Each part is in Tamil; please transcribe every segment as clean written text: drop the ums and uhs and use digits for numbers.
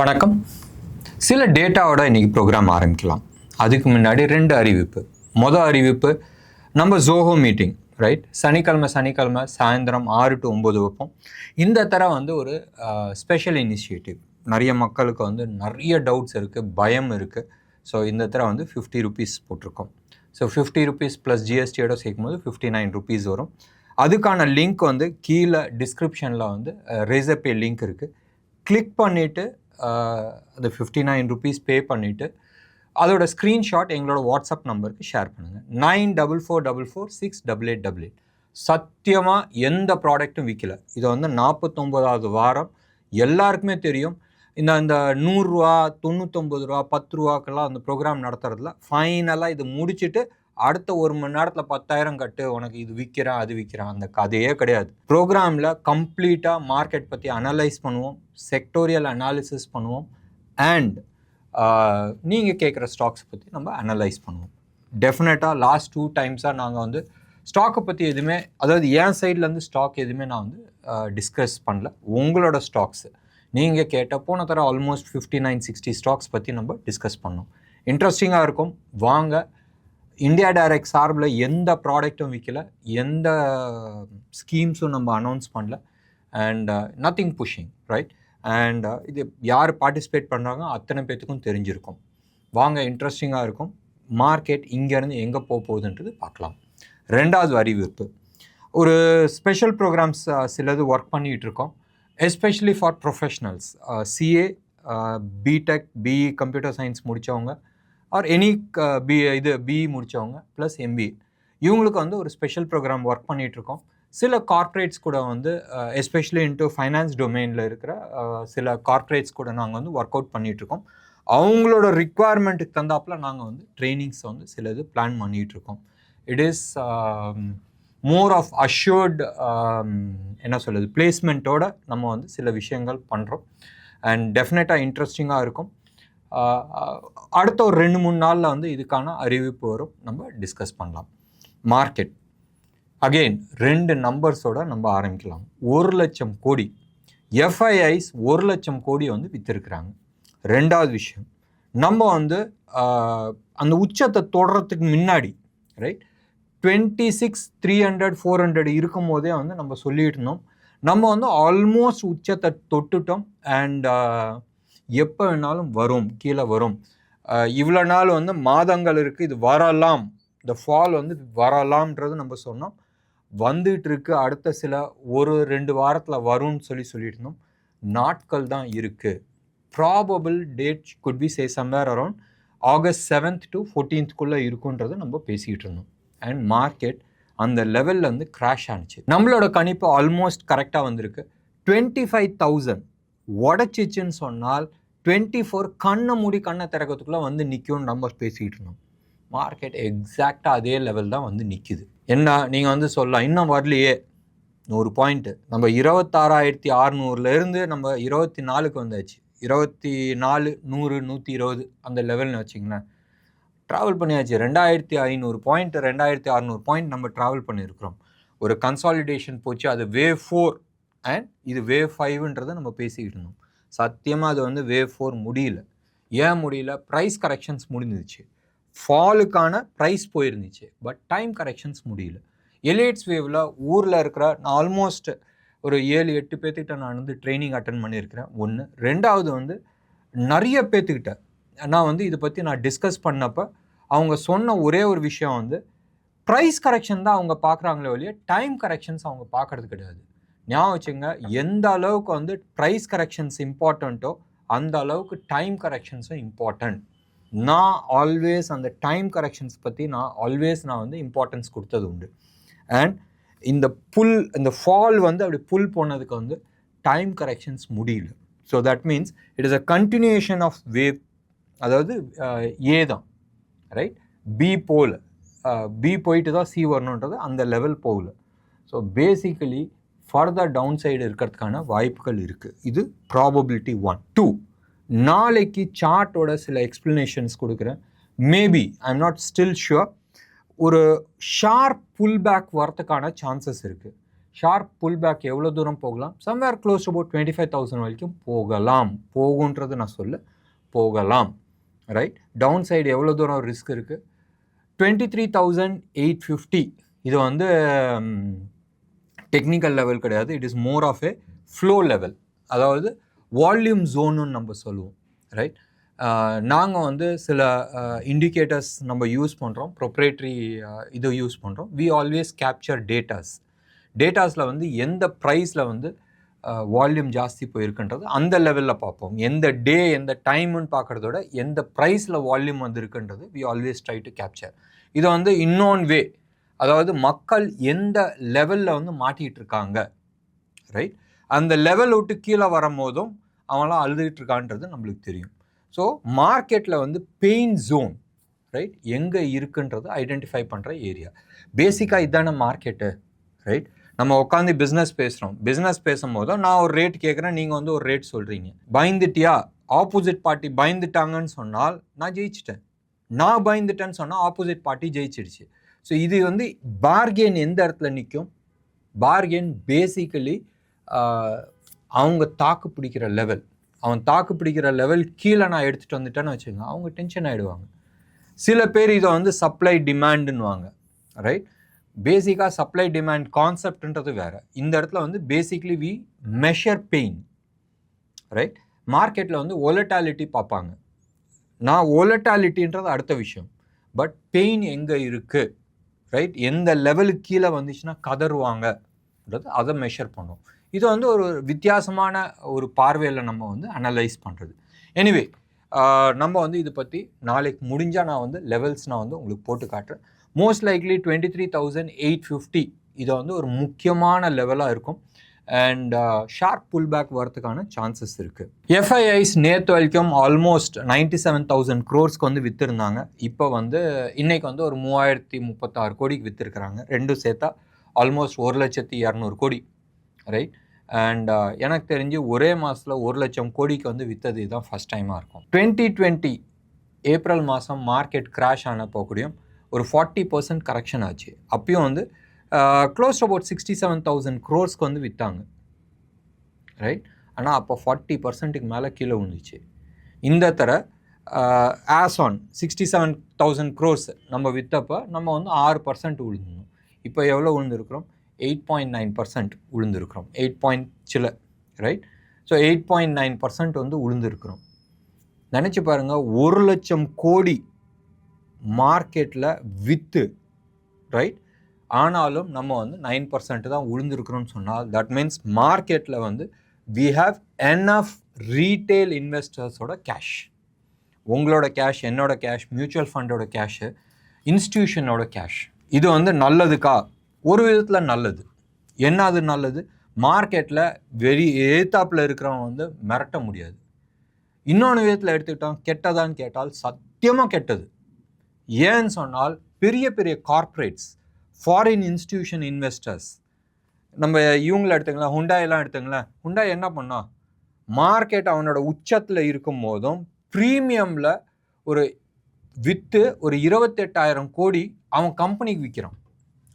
வணக்கம். சில டேட்டாவோட இன்றைக்கி ப்ரோக்ராம் ஆரம்பிக்கலாம். அதுக்கு முன்னாடி 2 அறிவிப்பு. மொதல் அறிவிப்பு, நம்ம ஜோஹோ மீட்டிங் ரைட், சனிக்கிழமை சாயந்தரம் 6 to 9 வைப்போம். இந்த தரம் ஒரு ஸ்பெஷல் இனிஷியேட்டிவ். நிறைய மக்களுக்கு நிறைய டவுட்ஸ் இருக்குது, பயம் இருக்குது. ஸோ இந்த தரம் ₹50 போட்டிருக்கோம். ஸோ ₹50 ப்ளஸ் ஜிஎஸ்டியோட சேர்க்கும்போது ₹59 வரும். அதுக்கான லிங்க் கீழே டிஸ்கிரிப்ஷனில் ரேசர்பே லிங்க் இருக்குது. கிளிக் பண்ணிவிட்டு அது ₹59 பே பண்ணிவிட்டு அதோட ஸ்க்ரீன்ஷாட் எங்களோட வாட்ஸ்அப் நம்பருக்கு ஷேர் பண்ணுங்கள். 9444468888. சத்தியமாக எந்த ப்ராடக்ட்டும் விற்கல. இது 49வது வாரம். எல்லாருக்குமே தெரியும், இந்த ₹100, ₹99, ₹10 அந்த ப்ரோக்ராம் நடத்துறதுல ஃபைனலாக இது முடிச்சுட்டு அடுத்த 1 மணி நேரத்தில் 10,000 கட்டு, உனக்கு இது விற்கிறேன் அது விற்கிறேன், அந்த கதையே கிடையாது. ப்ரோக்ராமில் கம்ப்ளீட்டாக மார்க்கெட் பற்றி அனலைஸ் பண்ணுவோம், செக்டோரியல் அனாலிசிஸ் பண்ணுவோம், அண்ட் நீங்கள் கேட்குற ஸ்டாக்ஸ் பற்றி நம்ம அனலைஸ் பண்ணுவோம். டெஃபினட்டாக லாஸ்ட் 2 டைம்ஸாக நாங்கள் ஸ்டாக்கை பற்றி எதுவுமே, அதாவது என் சைட்லேருந்து ஸ்டாக் எதுவுமே நான் டிஸ்கஸ் பண்ணல. உங்களோட ஸ்டாக்ஸு நீங்கள் கேட்ட போன தர ஆல்மோஸ்ட் 59-60 ஸ்டாக்ஸ் பற்றி நம்ம டிஸ்கஸ் பண்ணோம். இன்ட்ரெஸ்டிங்காக இருக்கும். வாங்க. இந்தியா டைரக்ட் சார்பில் எந்த ப்ராடக்ட்டும் விற்கல, எந்த ஸ்கீம்ஸும் நம்ம அனௌன்ஸ் பண்ணல, and nothing pushing right. And இது யார் பார்ட்டிசிபேட் பண்ணுறாங்க அத்தனை பேர்த்துக்கும் தெரிஞ்சிருக்கும். வாங்க, இன்ட்ரெஸ்டிங்காக இருக்கும். மார்க்கெட் இங்கேருந்து எங்கே போகுதுன்றது பார்க்கலாம். 2வது அறிவிப்பு, ஒரு ஸ்பெஷல் ப்ரோக்ராம்ஸ் சிலது ஒர்க் பண்ணிகிட்டு இருக்கோம், especially for professionals. CA, BTech, BE computer science முடித்தவங்க, ஆர் எனி பிஇ முடித்தவங்க ப்ளஸ் எம்பிஏ, இவங்களுக்கு ஒரு ஸ்பெஷல் ப்ரோக்ராம் ஒர்க் பண்ணிகிட்ருக்கோம். சில கார்ப்பரேட்ஸ் கூட எஸ்பெஷலி இன்ட்டு ஃபைனான்ஸ் டொமைனில் இருக்கிற சில கார்ப்பரேட்ஸ் கூட நாங்கள் ஒர்க் அவுட் பண்ணிகிட்ருக்கோம். அவங்களோட ரிக்குவயர்மெண்ட்டுக்கு தந்தாப்பில் நாங்கள் ட்ரைனிங்ஸ் சிலது பிளான் பண்ணிகிட்ருக்கோம். It is more of assured என்ன சொல்லுது பிளேஸ்மெண்ட்டோட நம்ம சில விஷயங்கள் பண்ணுறோம். அண்ட் டெஃபினட்டாக இன்ட்ரெஸ்டிங்காக இருக்கும். அடுத்த ஒரு 2-3 நாளில் இதுக்கான அறிவிப்பு வரும், நம்ம டிஸ்கஸ் பண்ணலாம். மார்க்கெட் அகெயின் 2 நம்பர்ஸோட நம்ம ஆரம்பிக்கலாம். 1,00,000 கோடி எஃப்ஐஐஸ் 1,00,000 கோடி விற்றுருக்குறாங்க. 2வது விஷயம், நம்ம அந்த உச்சத்தை தொடரத்துக்கு முன்னாடி ரைட் 26,300, 400 இருக்கும் போதே நம்ம சொல்லிட்டு இருந்தோம், நம்ம ஆல்மோஸ்ட் உச்சத்தை தொட்டுட்டோம். அண்ட் எப்போ வேணாலும் வரும், கீழே வரும். இவ்வளோ நாள் மாதங்கள் இருக்குது, இது வரலாம், இந்த ஃபால் வரலாம்ன்றது நம்ம சொன்னோம். வந்துட்டு இருக்கு. அடுத்த சில 1-2 வாரத்தில் வரும்னு சொல்லிட்டு இருந்தோம். நாட்கள் தான் இருக்குது. Probable date could be say somewhere around August 7th to 14th இருக்குன்றதை நம்ம பேசிக்கிட்டு இருந்தோம். அண்ட் மார்க்கெட் அந்த லெவலில் கிராஷ் ஆனிச்சு. நம்மளோட கணிப்பு ஆல்மோஸ்ட் கரெக்டாக வந்திருக்கு. 25,000 உடச்சிச்சின்னு சொன்னால் 24 கண்ணை மூடி கண்ணை திறக்கிறதுக்குள்ளே நிற்கும்னு நம்ம பேசிக்கிட்டு இருந்தோம். மார்க்கெட் எக்ஸாக்டாக அதே லெவல் தான் நிற்கிது. என்ன நீங்கள் சொல்லலாம், இன்னும் வரலையே 100 பாயிண்ட்டு. நம்ம 26,600 நம்ம 24க்கு வந்தாச்சு. 24, 100, 120 அந்த லெவல்னு வச்சிங்களேன். ட்ராவல் பண்ணியாச்சு. 2,500 பாயிண்ட், 2,600 பாயிண்ட் நம்ம ட்ராவல் பண்ணியிருக்கிறோம். ஒரு கன்சாலிடேஷன் போச்சு. அது வேவ் 4 அண்ட் இது வேவ் 5ன்றதை நம்ம பேசிக்கிட்டு இருந்தோம். சத்தியமாக அது வேவ் 4 முடியல. ஏன் முடியல? ப்ரைஸ் கரெக்ஷன்ஸ் முடிஞ்சிச்சு. ஃபாலுக்கான ப்ரைஸ் போயிருந்துச்சு, பட் டைம் கரெக்ஷன்ஸ் முடியல. எலிட்ஸ் வேவில் ஊரில் இருக்கிற நான் ஆல்மோஸ்ட் ஒரு 7-8 பேர்த்துக்கிட்ட நான் ட்ரைனிங் அட்டன் பண்ணியிருக்கிறேன். 1. 2வது நிறைய பேர்த்துக்கிட்ட நான் இதை பற்றி நான் டிஸ்கஸ் பண்ணப்போ அவங்க சொன்ன ஒரே ஒரு விஷயம் ப்ரைஸ் கரெக்ஷன் தான் அவங்க பார்க்குறாங்களே ஒழிய டைம் கரெக்ஷன்ஸ் அவங்க பார்க்கறது கிடையாது. ஞாபகம் வச்சுங்க, எந்த அளவுக்கு ப்ரைஸ் கரெக்ஷன்ஸ் இம்பார்ட்டண்ட்டோ அந்த அளவுக்கு டைம் கரெக்ஷன்ஸும் இம்பார்ட்டண்ட். நான் ஆல்வேஸ் அந்த டைம் கரெக்ஷன்ஸ் பற்றி நான் இம்பார்ட்டன்ஸ் கொடுத்தது உண்டு. அண்ட் இந்த ஃபால் அப்படி புல் போனதுக்கு டைம் கரெக்ஷன்ஸ் முடியல. So that means it is a continuation of wave. அதாவது ஏ தான் ரைட், பி போகல, பி போயிட்டு தான் சி வரணுன்றது அந்த லெவல் போகல. So basically further down side இருக்கிறதுக்கான வாய்ப்புகள் இருக்குது. இது ப்ராபபிலிட்டி 1. 2, நாளைக்கு சார்ட்டோட சில எக்ஸ்ப்ளனேஷன்ஸ் கொடுக்குறேன். Maybe I am not still sure, ஒரு ஷார்ப் புல் பேக் வரத்துக்கான சான்சஸ் இருக்குது. ஷார்ப் புல் பேக் எவ்வளோ தூரம் போகலாம்? சம்வேர் க்ளோஸ் டு அபவுட் 25,000 வரைக்கும் போகுன்றது நான் போகலாம். ரைட், டவுன் சைடு எவ்வளோ தூரம் ரிஸ்க் இருக்குது? 23,850. இது வந்து டெக்னிக்கல் லெவல் கிடையாது, it is more of a flow level, அதாவது வால்யூம் ஜோன்னு நம்ம சொல்லுவோம். ரைட், நாங்கள் வந்து சில இண்டிகேட்டர்ஸ் நம்ம யூஸ் பண்ணுறோம், ப்ரொப்ரேட்ரி இது யூஸ் பண்ணுறோம். வி ஆல்வேஸ் கேப்சர் டேட்டாஸில் வந்து எந்த ப்ரைஸில் வந்து வால்யூம் ஜாஸ்தி போயிருக்குன்றது அந்த லெவலில் பார்ப்போம். எந்த டே எந்த டைம்னு பார்க்குறதோட எந்த ப்ரைஸில் வால்யூம் வந்து இருக்குன்றது we always try to capture. இதை வந்து இன்னொன் வே, அதாவது மக்கள் எந்த லெவலில் வந்து மாட்டிகிட்டு இருக்காங்க, ரைட், அந்த லெவல் விட்டு கீழே வரும்போதும் அவங்களாம் அழுதுகிட்டு இருக்கான்றது நம்மளுக்கு தெரியும். ஸோ மார்க்கெட்டில் வந்து பெயின் ஜோன், ரைட், எங்கே இருக்குன்றது ஐடென்டிஃபை பண்ணுற ஏரியா. பேசிக்காக இதான மார்க்கெட்டு. ரைட், நம்ம உட்காந்து பிஸ்னஸ் பேசும்போது நான் ஒரு ரேட் கேட்குறேன், நீங்கள் வந்து ஒரு ரேட் சொல்கிறீங்க. பயந்துட்டியா? ஆப்போசிட் பார்ட்டி பயந்துட்டாங்கன்னு சொன்னால் நான் ஜெயிச்சிட்டேன், நான் பயந்துட்டேன்னு சொன்னால் ஆப்போசிட் பார்ட்டி ஜெயிச்சிடுச்சு. ஸோ இது வந்து பார்கெயின் எந்த இடத்துல நிற்கும்? பார்கெயின் பேசிக்கலி அவங்க தாக்கு பிடிக்கிற லெவல், அவன் தாக்கு பிடிக்கிற லெவல் கீழே நான் எடுத்துகிட்டு வந்துட்டேன்னு வச்சுக்கோங்க, அவங்க டென்ஷன் ஆகிடுவாங்க. சில பேர் இதை வந்து சப்ளை டிமாண்டுன்னுவாங்க. ரைட், பேசிக்காக சப்ளை டிமாண்ட் கான்செப்ட்ன்றது வேறு. இந்த இடத்துல வந்து basically we measure pain. Right, மார்க்கெட்டில் வந்து ஒலட்டாலிட்டி பார்ப்பாங்க. நான் ஒலட்டாலிட்டின்றது அடுத்த விஷயம், பட் பெயின் எங்கே இருக்குது, ரைட், எந்த லெவலுக்கு கீழே வந்துச்சுன்னா கதறுவாங்கன்றது அதை மெஷர் பண்ணுவோம். இது வந்து ஒரு வித்தியாசமான ஒரு பார்வையில் நம்ம வந்து அனலைஸ் பண்ணுறது. எனிவே, நம்ம வந்து இதை பற்றி நாளைக்கு முடிஞ்சால் நான் வந்து லெவல்ஸ் நான் வந்து உங்களுக்கு போட்டு காட்டுறேன். மோஸ்ட் லைக்லி 23,850 இதை வந்து ஒரு முக்கியமான லெவலாக இருக்கும். அண்ட் ஷார்ப் புல் பேக் வரதுக்கான சான்சஸ் இருக்குது. எஃப்ஐஐஸ் நேற்று வரைக்கும் ஆல்மோஸ்ட் 97,000 crores வந்து விற்றுருந்தாங்க. இப்போ வந்து இன்றைக்கி வந்து ஒரு 3,036 கோடிக்கு விற்றுருக்குறாங்க. ரெண்டும் சேர்த்தா ஆல்மோஸ்ட் 1,200,000 கோடி. ரைட், அண்ட் எனக்கு தெரிஞ்சு ஒரே மாதத்தில் 1,00,000 கோடிக்கு வந்து விற்றது இதுதான் ஃபஸ்ட் டைமாக இருக்கும். 2020 ஏப்ரல் மாதம் மார்க்கெட் கிராஷ் ஆனப்போ கூடயும் ஒரு 40% கரெக்ஷன் ஆச்சு. அப்பயும் வந்து க்ளோஸ் அபவுட் 67,000 crores வந்து விற்றாங்க. ரைட், ஆனால் அப்போ 40%க்கு மேலே கீழே விழுந்துச்சு. இந்த தர ஆஸ் ஆன் 67,000 crores நம்ம விற்றப்போ நம்ம வந்து 6% விழுந்தோம். இப்போ எவ்வளோ விழுந்துருக்குறோம்? 8.9% விழுந்துருக்குறோம். 8 சில. ரைட், ஸோ 8.9% வந்து விழுந்துருக்குறோம். நினச்சி பாருங்கள், 1,00,000 கோடி மார்க்கெட்டில் விற்று, ரைட், ஆனாலும் நம்ம வந்து 9% தான் விழுந்துருக்குறோம்னு சொன்னால் தட் மீன்ஸ் மார்க்கெட்டில் வந்து வி ஹாவ் எனஃப் ரீட்டெயில் இன்வெஸ்டர்ஸோட கேஷ். உங்களோட கேஷ், என்னோட கேஷ், மியூச்சுவல் ஃபண்டோட கேஷு, இன்ஸ்டிடியூஷனோட கேஷ். இது வந்து நல்லதுக்கா? ஒரு விதத்தில் நல்லது. என்ன அது நல்லது? மார்க்கெட்டில் ஏத்தாப்பில் இருக்கிறவங்க வந்து மிரட்ட முடியாது. இன்னொன்று விதத்தில் எடுத்துக்கிட்டோம், கெட்டதான்னு கேட்டால் சத்தியமாக கெட்டது. ஏன்னு சொன்னால் பெரிய பெரிய கார்ப்பரேட்ஸ், ஃபாரின் இன்ஸ்டிடியூஷன் இன்வெஸ்டர்ஸ், நம்ம இவங்களை எடுத்துங்களேன், ஹுண்டாயெல்லாம் எடுத்துங்களேன். ஹுண்டாய் என்ன பண்ணா? மார்க்கெட் அவனோட உச்சத்தில் இருக்கும் போதும் ப்ரீமியமில் ஒரு விற்று ஒரு 28,000 கோடி அவன் கம்பெனிக்கு விற்கிறான்.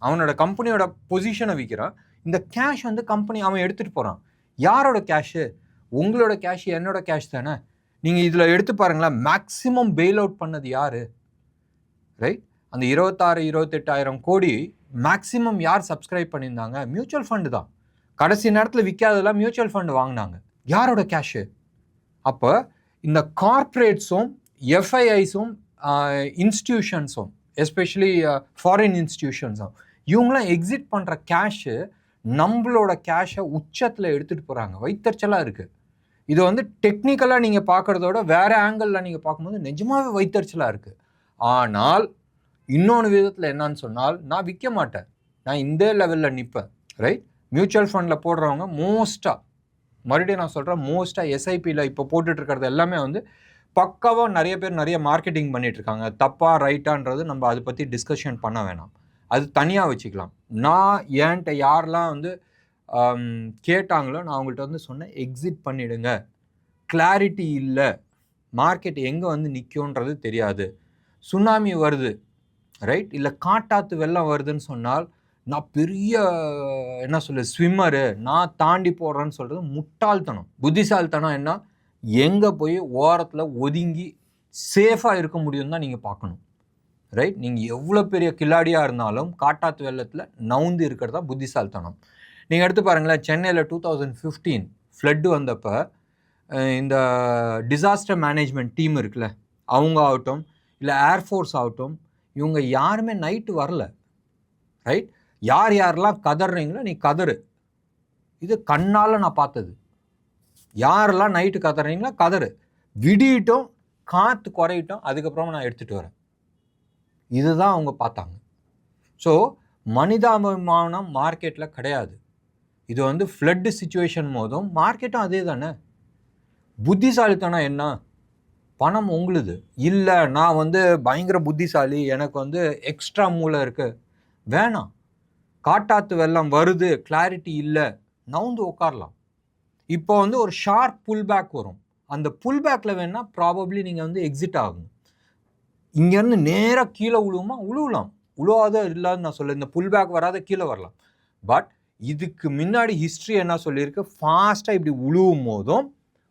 அவனோட கம்பெனியோட பொசிஷனை விற்கிறான். இந்த கேஷ் வந்து கம்பெனி அவன் எடுத்துகிட்டு போகிறான். யாரோட கேஷு? உங்களோட கேஷ், என்னோட கேஷ் தானே. நீங்கள் இதில் எடுத்து பாருங்களேன், மேக்ஸிமம் பெயில் அவுட் பண்ணது யார்? ரைட், அந்த 28,000 கோடி மேக்ஸிமம் யார் சப்ஸ்கிரைப் பண்ணியிருந்தாங்க? மியூச்சுவல் ஃபண்டு தான். கடைசி நேரத்தில் விற்காதெல்லாம் மியூச்சுவல் ஃபண்டு வாங்கினாங்க. யாரோட கேஷு? அப்போ இந்த கார்ப்பரேட்ஸும் எஃப்ஐஐஸும் இன்ஸ்டிடியூஷன்ஸும், எஸ்பெஷலி ஃபாரின் இன்ஸ்டிடியூஷன்ஸும், இவங்களாம் எக்ஸிட் பண்ணுற கேஷு நம்மளோட கேஷை உச்சத்தில் எடுத்துகிட்டு போகிறாங்க. வைத்தறிச்சலாக இருக்குது. இது வந்து டெக்னிக்கலாக நீங்கள் பார்க்குறதோட வேறு ஆங்கிளில் நீங்கள் பார்க்கும்போது நிஜமாகவே வைத்தறிச்சலாக இருக்குது. ஆனால் இன்னொன்று விதத்தில் என்னன்னு சொன்னால், நான் விற்க மாட்டேன், நான் இந்த லெவலில் நிற்பேன். ரைட், மியூச்சுவல் ஃபண்டில் போடுறவங்க மோஸ்ட்டாக, மறுபடியும் நான் சொல்கிறேன், மோஸ்ட்டாக எஸ்ஐபியில் இப்போ போட்டுட்ருக்கிறது எல்லாமே வந்து பக்காவாக நிறைய பேர் நிறைய மார்க்கெட்டிங் பண்ணிகிட்ருக்காங்க. தப்பா ரைட்டான்றது நம்ம அதை பற்றி டிஸ்கஷன் பண்ண வேணாம், அது தனியாக வச்சுக்கலாம். நான் ஏன்ட்ட யாரெல்லாம் வந்து கேட்டாங்களோ நான் அவங்கள்ட்ட வந்து சொன்னேன், எக்ஸிட் பண்ணிவிடுங்க, கிளாரிட்டி இல்லை, மார்க்கெட் எங்கே வந்து நிற்கும்ன்றது தெரியாது, சுனாமி வருது, ரைட், இல்லை காட்டாத்து வெள்ளம் வருதுன்னு சொன்னால் நான் பெரிய என்ன சொல்ல ஸ்விம்மரு, நான் தாண்டி போடுறேன்னு சொல்கிறது முட்டாள்தனம். புத்திசாலித்தனம் என்ன, எங்கே போய் ஓரத்தில் ஒதுங்கி சேஃபாக இருக்க முடியும் தான் நீங்கள் பார்க்கணும். ரைட்? நீங்கள் எவ்வளோ பெரிய கில்லாடியாக இருந்தாலும் காட்டாத்து வெள்ளத்தில் நவுந்து இருக்கிறதா புத்திசாலித்தனம். நீங்கள் எடுத்து பாருங்களேன், சென்னையில் 2015 ஃப்ளட்டு வந்தப்போ இந்த டிசாஸ்டர் மேனேஜ்மெண்ட் டீம் இருக்குல்ல, அவங்க ஆகட்டும் இல்லை ஏர்ஃபோர்ஸ் ஆகட்டும், இவங்க யாருமே நைட்டு வரல. ரைட்? யார் யாரெல்லாம் கதறீங்களோ நீ கதறு, இது கண்ணால் நான் பார்த்தது. யாரெல்லாம் நைட்டு கதறீங்களோ கதறு, விடியிட்டும் காற்று குறையிட்டும் அதுக்கப்புறமா நான் எடுத்துகிட்டு வரேன். இதுதான் அவங்க பார்த்தாங்க. ஸோ மனிதாபிமானம் மார்க்கெட்டில் கிடையாது. இது வந்து ஃப்ளட்டு சிச்சுவேஷன் போதும் மார்க்கெட்டும் அதே தானே. புத்திசாலித்தனம் என்ன, பணம் உங்களுது. இல்லை நான் வந்து பயங்கர புத்திசாலி, எனக்கு வந்து எக்ஸ்ட்ரா மூளை இருக்குது, வேணாம். காட்டாத்து வெள்ளம் வருது, கிளாரிட்டி இல்லை, நவுந்து உட்காரலாம். இப்போ வந்து ஒரு ஷார்ப் புல் பேக் வரும், அந்த புல் பேக்கில் வேணால் ப்ராபப்ளி நீங்கள் வந்து எக்ஸிட் ஆகும். இங்கேருந்து நேராக கீழே உழுவலாம், உழுவாத இல்லாத நான் சொல்ல, இந்த புல் பேக் வராத கீழே வரலாம். பட் இதுக்கு முன்னாடி ஹிஸ்ட்ரி என்ன சொல்லியிருக்கு, ஃபாஸ்ட்டாக இப்படி உழுவும் போதும்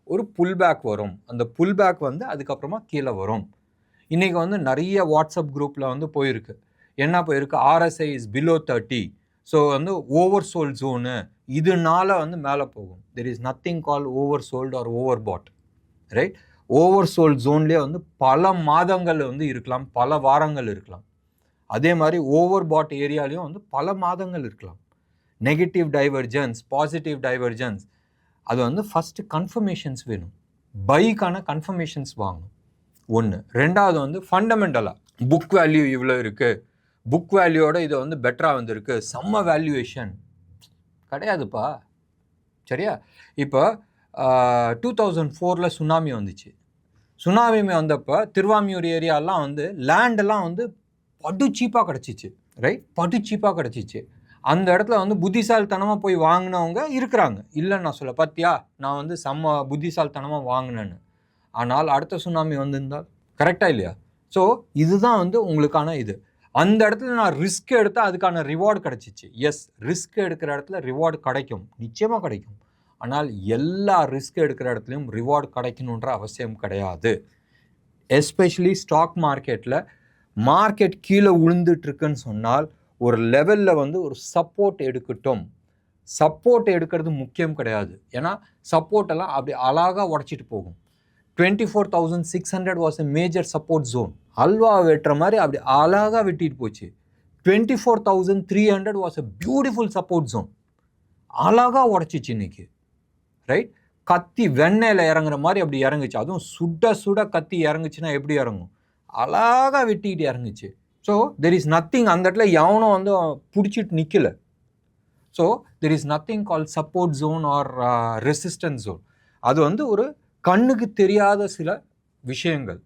ஒரு புல் பேக் வரும், அந்த புல் பேக் வந்து அதுக்கப்புறமா கீழே வரும். இன்றைக்கி வந்து நிறைய வாட்ஸ்அப் குரூப்பில் வந்து போயிருக்கு, என்ன போயிருக்கு, RSI இஸ் பிலோ 30, ஸோ வந்து ஓவர் சோல்ட் ஜோனு, இதனால வந்து மேலே போகும். There is nothing call over sold or over bought. Right? Over sold ஜோன்லேயே வந்து பல மாதங்கள் வந்து இருக்கலாம், பல வாரங்கள் இருக்கலாம். அதே மாதிரி ஓவர் பாட் ஏரியாலையும் வந்து பல மாதங்கள் இருக்கலாம். நெகட்டிவ் டைவர்ஜென்ஸ், பாசிட்டிவ் டைவர்ஜென்ஸ், அது வந்து ஃபஸ்ட்டு கன்ஃபர்மேஷன்ஸ் வேணும், பைக்கான கன்ஃபர்மேஷன்ஸ் வாங்கணும். ஒன்று. ரெண்டாவது வந்து ஃபண்டமெண்டலாக புக் வேல்யூ இவ்வளோ இருக்குது, புக் வேல்யூவோட இதை வந்து பெட்டராக வந்துருக்கு, செம்ம வேல்யூவேஷன் கிடையாதுப்பா. சரியா? இப்போ 2004 சுனாமி வந்துச்சு. சுனாமி வந்தப்போ திருவாமியூர் ஏரியாலாம் வந்து லேண்டெல்லாம் வந்து படு சீப்பாக கிடச்சிச்சு. ரைட்? படு சீப்பாக கிடச்சிச்சு. அந்த இடத்துல வந்து புத்திசாலித்தனமாக போய் வாங்கினவங்க இருக்கிறாங்க, இல்லைன்னு நான் சொல்ல. பார்த்தியா, நான் வந்து செம்ம புத்திசாலித்தனமாக வாங்கினேன்னு. ஆனால் அடுத்த சுனாமி வந்திருந்தால் கரெக்டாக இல்லையா? ஸோ இதுதான் வந்து உங்களுக்கான இது. அந்த இடத்துல நான் ரிஸ்க் எடுத்தால் அதுக்கான ரிவார்டு கிடச்சிச்சு. எஸ், ரிஸ்க் எடுக்கிற இடத்துல ரிவார்டு கிடைக்கும், நிச்சயமாக கிடைக்கும். ஆனால் எல்லா ரிஸ்க் எடுக்கிற இடத்துலையும் ரிவார்டு கிடைக்கணுன்ற அவசியம் கிடையாது. எஸ்பெஷலி ஸ்டாக் மார்க்கெட்டில் மார்க்கெட் கீழே விழுந்துட்டுருக்குன்னு சொன்னால் ஒரு லெவலில் வந்து ஒரு சப்போர்ட் எடுக்கட்டும். சப்போர்ட் எடுக்கிறது முக்கியம் கிடையாது, ஏன்னா சப்போர்ட்டெல்லாம் அப்படி அழகாக உடச்சிட்டு போகும். 24,600 was a major support zone. அல்வா வெட்டுற மாதிரி அப்படி அழகாக வெட்டிட்டு போச்சு. 24,300 was a beautiful support zone. அழகாக உடச்சிச்சு இன்னைக்கு. ரைட்? கத்தி வெண்ணெயில் இறங்குற மாதிரி அப்படி இறங்குச்சு. அதுவும் சுட சுட கத்தி இறங்குச்சுன்னா எப்படி இறங்கும், அழகாக வெட்டிக்கிட்டு இறங்குச்சு. ஸோ தெர் இஸ் நத்திங், அந்த இடத்துல எவனும் வந்து பிடிச்சிட்டு நிற்கலை. So there is nothing call support zone or resistance zone. அது வந்து ஒரு கண்ணுக்கு தெரியாத சில விஷயங்கள்.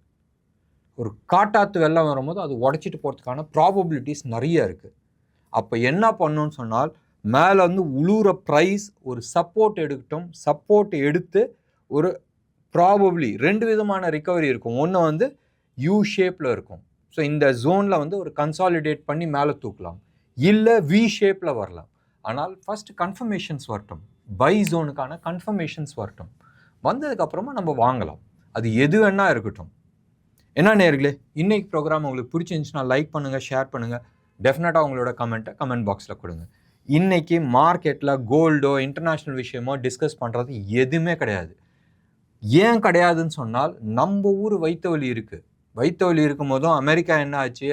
ஒரு காட்டாத்து வெள்ளம் வரும்போது அது உடச்சிட்டு போகிறதுக்கான ப்ராபபிலிட்டிஸ் நிறைய இருக்குது. அப்போ என்ன பண்ணணும்னு சொன்னால், மேலே வந்து உழுவுற ப்ரைஸ் ஒரு சப்போர்ட் எடுக்கட்டும். சப்போர்ட் எடுத்து ஒரு ப்ராபப்ளி 2 விதமான ரிகவரி இருக்கும். ஒன்று வந்து யூ ஷேப்பில் இருக்கும், ஸோ இந்த ஜோனில் வந்து ஒரு கன்சாலிடேட் பண்ணி மேலே தூக்கலாம், இல்லை வி ஷேப்பில் வரலாம். ஆனால் ஃபஸ்ட்டு கன்ஃபர்மேஷன்ஸ் வரட்டும், பை ஜோனுக்கான கன்ஃபர்மேஷன்ஸ் வரட்டும். வந்ததுக்கப்புறமா நம்ம வாங்கலாம், அது எது வேணா இருக்கட்டும். என்ன நேயர்களே, இன்னைக்கு ப்ரோக்ராம் உங்களுக்கு பிடிச்சிருந்துச்சுன்னா லைக் பண்ணுங்கள், ஷேர் பண்ணுங்கள். டெஃபினட்டாக உங்களோட கமெண்ட்டை கமெண்ட் பாக்ஸில் கொடுங்க. இன்றைக்கி மார்க்கெட்டில் கோல்டோ இன்டர்நேஷ்னல் விஷயமோ டிஸ்கஸ் பண்ணுறது எதுவுமே கிடையாது. ஏன் கிடையாதுன்னு சொன்னால், நம்ம ஊர் வைத்த வலி இருக்குது. வைத்த வலி இருக்கும் போதும் அமெரிக்கா என்ன ஆச்சு,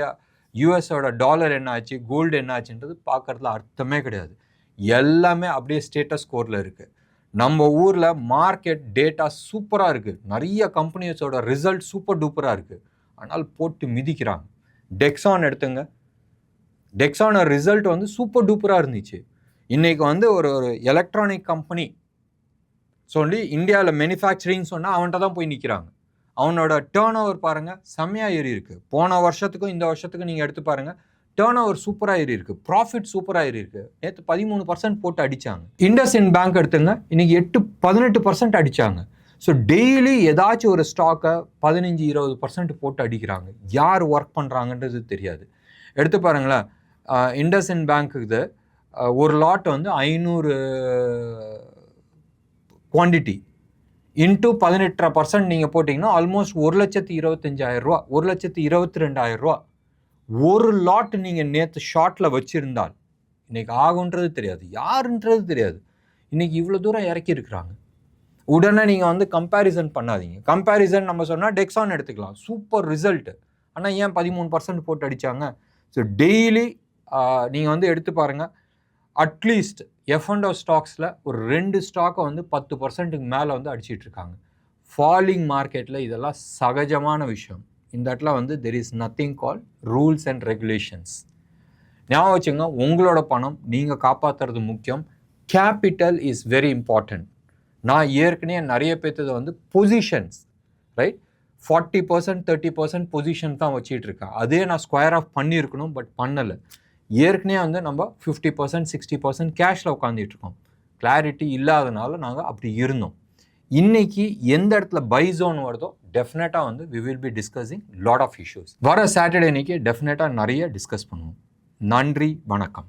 யூஎஸோட டாலர் என்ன ஆச்சு, கோல்டு என்ன ஆச்சுன்றது பார்க்குறதுல அர்த்தமே கிடையாது. எல்லாமே அப்படியே ஸ்டேட்டஸ் ஸ்கோரில் இருக்குது. நம்ம ஊரில் மார்க்கெட் டேட்டா சூப்பராக இருக்குது, நிறைய கம்பெனிஸோட ரிசல்ட் சூப்பர் டூப்பராக இருக்குது, ஆனால் போட்டு மிதிக்கிறாங்க. டெக்ஸான் எடுத்துங்க, டெக்ஸான ரிசல்ட் வந்து சூப்பர் டூப்பராக இருந்துச்சு. இன்றைக்கி வந்து ஒரு எலக்ட்ரானிக் கம்பெனி சொல்லி இந்தியாவில் மேனுஃபேக்சரிங் சொன்னால் அவன்கிட்ட தான் போய் நிற்கிறாங்க. அவனோட டேர்ன் ஓவர் பாருங்கள், செம்மையாக ஏறி இருக்குது. போன வருஷத்துக்கும் இந்த வருஷத்துக்கும் நீங்கள் எடுத்து பாருங்கள், டேர்ன் ஓவர் சூப்பராக ஏறி இருக்குது, ப்ராஃபிட் சூப்பராக ஏறி இருக்குது. நேற்று 13% போட்டு அடித்தாங்க. இண்டஸ்இண்ட் பேங்க் எடுத்துங்க, இன்றைக்கி 18% அடித்தாங்க. ஸோ டெய்லி ஏதாச்சும் ஒரு ஸ்டாக்கை 15-20% போட்டு அடிக்கிறாங்க. யார் ஒர்க் பண்ணுறாங்கன்றது தெரியாது. எடுத்து பாருங்களேன், இண்டஸ்இண்ட் பேங்க்குது ஒரு லாட் வந்து 500 குவான்டிட்டி இன்ட்டு 18% நீங்கள் போட்டிங்கன்னா ஆல்மோஸ்ட் 1,25,000 1,22,000 ஒரு லாட் நீங்கள் நேற்று ஷார்ட்டில் வச்சுருந்தால் இன்றைக்கி ஆகுன்றது தெரியாது, யாருன்றது தெரியாது. இன்றைக்கி இவ்வளோ தூரம் இறக்கியிருக்கிறாங்க. உடனே நீங்கள் வந்து கம்பேரிசன் பண்ணாதீங்க. கம்பேரிசன் நம்ம சொன்னால் டெக்ஸான் எடுத்துக்கலாம், சூப்பர் ரிசல்ட்டு. ஆனால் ஏன் 13% போட்டு அடித்தாங்க? ஸோ டெய்லி நீங்கள் வந்து எடுத்து பாருங்கள். அட்லீஸ்ட் F&O ஸ்டாக்ஸில் ஒரு 2 ஸ்டாக்கை வந்து 10%க்கு மேலே வந்து அடிச்சிட்ருக்காங்க. ஃபாலிங் மார்க்கெட்டில் இதெல்லாம் சகஜமான விஷயம். இந்த இடத்துல வந்து there is nothing call rules and regulations. ஞாபகம் வச்சுங்க, உங்களோட பணம் நீங்கள் காப்பாற்றுறது முக்கியம். Capital is very important. நான் ஏற்கனவே நிறைய பேர்த்தது வந்து பொசிஷன்ஸ், ரைட், 40% 30% பொசிஷன் தான் வச்சிட்டு இருக்கேன். அதே நான் ஸ்கொயர் ஆஃப் பண்ணியிருக்கணும், பட் பண்ணலை. ஏற்கனவே வந்து நம்ம 50% 60% கேஷில் உட்காந்துட்ருக்கோம். கிளாரிட்டி இல்லாதனால நாங்கள் அப்படி இருந்தோம். இன்னைக்கு எந்த இடத்துல பை ஜோன் வருதோ டெஃபினட்டாக வந்து we will be discussing lot of issues. வர சாட்டர்டே இன்னைக்கு டெஃபினட்டாக நிறைய டிஸ்கஸ் பண்ணுவோம். நன்றி, வணக்கம்.